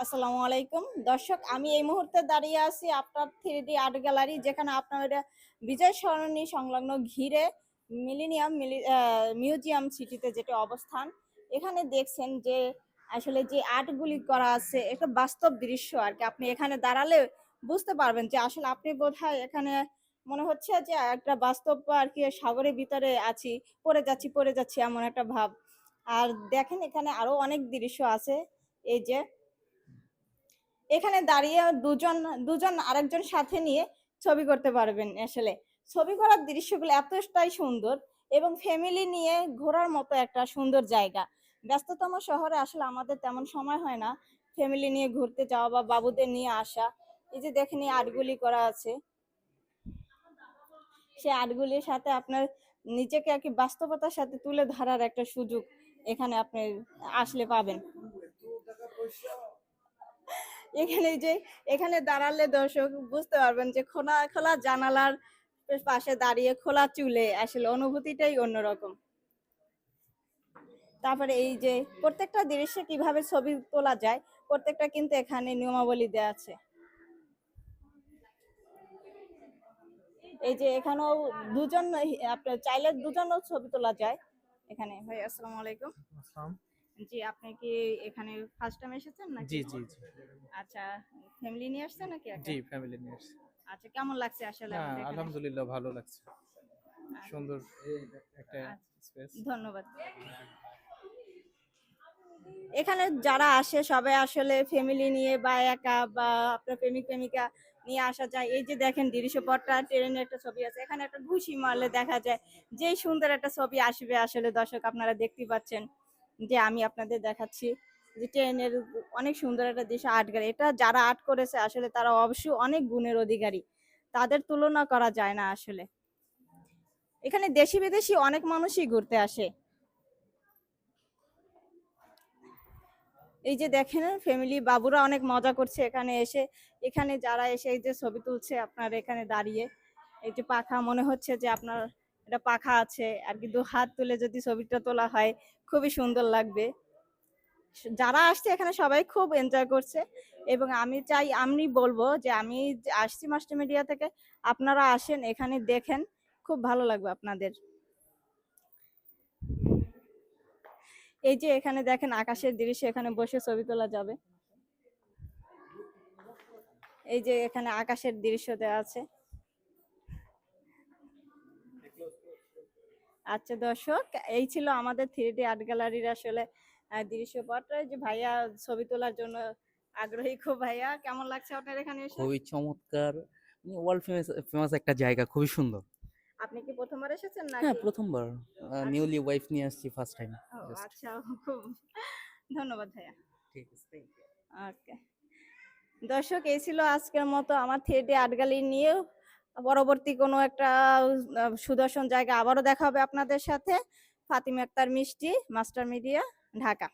আসসালামু আলাইকুম দর্শক, আমি এই মুহূর্তে দাঁড়িয়ে আছি আপনার 3D আর্ট গ্যালারি, যেখানে আপনারা বিজয় সরণি সংলগ্ন ঘিরে মিলেনিয়াম মিউজিয়াম সিটিতে যেটা অবস্থান। এখানে দেখছেন যে আসলে যে আর্টগুলি করা আছে একটা বাস্তব দৃশ্য আর কি। আপনি এখানে দাঁড়ালে বুঝতে পারবেন যে আসলে আপনি বোধহয় এখানে মনে হচ্ছে যে একটা বাস্তব আর কি সাগরের ভিতরে আছি, পড়ে যাচ্ছি এমন একটা ভাব। আর দেখেন এখানে আরো অনেক দৃশ্য আছে। এই যে এখানে দাঁড়িয়ে দুজন দুজন আরেকজন সাথে নিয়ে ছবি করতে পারবেন। আসলে ছবি করার দৃশ্যগুলো এতটাই সুন্দর এবং ফ্যামিলি নিয়ে ঘোরার মতো একটা সুন্দর জায়গা। ব্যস্ততম শহরে আসলে আমাদের তেমন সময় হয় না ফ্যামিলি নিয়ে ঘুরতে যাওয়া বা বাবুদের নিয়ে আসা। এই যে দেখেন এই আর্টগুলি করা আছে, সেই আর্টগুলির সাথে আপনার নিজেকে আর কি বাস্তবতার সাথে তুলে ধরার একটা সুযোগ এখানে আপনি আসলে পাবেন। এখানে যে এখানে দাঁড়ালে দর্শক বুঝতে পারবেন যে খোলা খোলা জানালার পাশে দাঁড়িয়ে খোলা চুলে আসলে অনুভূতিটাই অন্যরকম। তারপরে এই যে প্রত্যেকটা দৃশ্যে কিভাবে ছবি তোলা যায়, প্রত্যেকটা কিন্তু এখানে নিয়মাবলী দেওয়া আছে। এই যে এখানেও দুজন, আপনার চাইলে দুজনও ছবি তোলা যায় এখানে। ভাই আসসালামু আলাইকুম। আসসালাম। জি, আপনি কি এখানে ফার্স্ট টাইম এসেছেন নাকি? জি, জি, জি। আচ্ছা, ফ্যামিলি নিয়ে আসছেন নাকি একা? জি, ফ্যামিলি নিয়ে আসছি। আচ্ছা, কেমন লাগছে আসলে না, আপনাদের এখানে? আলহামদুলিল্লাহ ভালো লাগছে। আচ্ছা, সুন্দর একটা স্পেস। ধন্যবাদ। এখানে যারা আসে সবাই আসলে ফ্যামিলি নিয়ে বা একা বা আপনার প্রেমিক প্রেমিকা নিয়ে আসা যায়। এই যে দেখেন দৃশ্যপটটা, ট্রেনের একটা ছবি আছে, এখানে একটা ঘুষি মারলে দেখা যায় যে সুন্দর একটা ছবি আসবে। আসলে দর্শক আপনারা দেখতেই পাচ্ছেন যে আমি আপনাদের দেখাচ্ছি যে ট্রেনের অনেক সুন্দর একটা দৃশ্য। আর্ট গ্যালারি, এটা যারা আর্ট করেছে আসলে তারা অবশ্যই অনেক গুণের অধিকারী, তাদের তুলনা করা যায় না আসলে। এখানে দেশি বিদেশি অনেক মানুষই ঘুরতে আসে। এই যে দেখেন ফ্যামিলি বাবুরা অনেক মজা করছে এখানে এসে। এখানে যারা এসে এই যে ছবি তুলছে আপনার এখানে দাঁড়িয়ে, এই যে পাখা মনে হচ্ছে যে আপনার এটা পাখা আছে আর কি, দু হাত তুলে যদি ছবিটা তোলা হয় খুবই সুন্দর লাগবে। যারা আসছে এখানে সবাই খুব এনজয় করছে এবং আমি বলবো যে আমি যে আসছি মাস্টার মিডিয়া থেকে, আপনারা আসেন এখানে দেখেন, খুব ভালো লাগবে আপনাদের। এই যে এখানে দেখেন আকাশের দৃশ্য, এখানে বসে ছবি তোলা যাবে। এই যে এখানে আকাশের দৃশ্য দেওয়া আছে। আচ্ছা দর্শক, এই ছিল আমাদের 3D আর্ট গ্যালারির আসলে দৃশ্যপট। যে ভাইয়া ছবি তোলার জন্য আগ্রহী খুব। ভাইয়া কেমন লাগছে আপনার এখানে এসে? খুবই চমৎকার। ওয়ার্ল্ড ফেমাস ফেমাস একটা জায়গা, খুবই সুন্দর। আপনি কি প্রথমবার এসেছেন হ্যাঁ, নাকি? প্রথমবার। আচ্ছা। নিউলি ওয়াইফ নিয়ে আসছি ফার্স্ট টাইম। ও জাস্ট। আচ্ছা, খুব ধন্যবাদ ভাইয়া। ঠিক আছে, থ্যাংক ইউ। ওকে দর্শক, এই ছিল আজকের মতো আমার 3D আর্ট গ্যালারি নিয়ে। পরবর্তী কোনো একটা সুদর্শন জায়গা আবারও দেখা হবে আপনাদের সাথে। ফাতিমা আক্তার মিষ্টি, মাস্টার মিডিয়া, ঢাকা।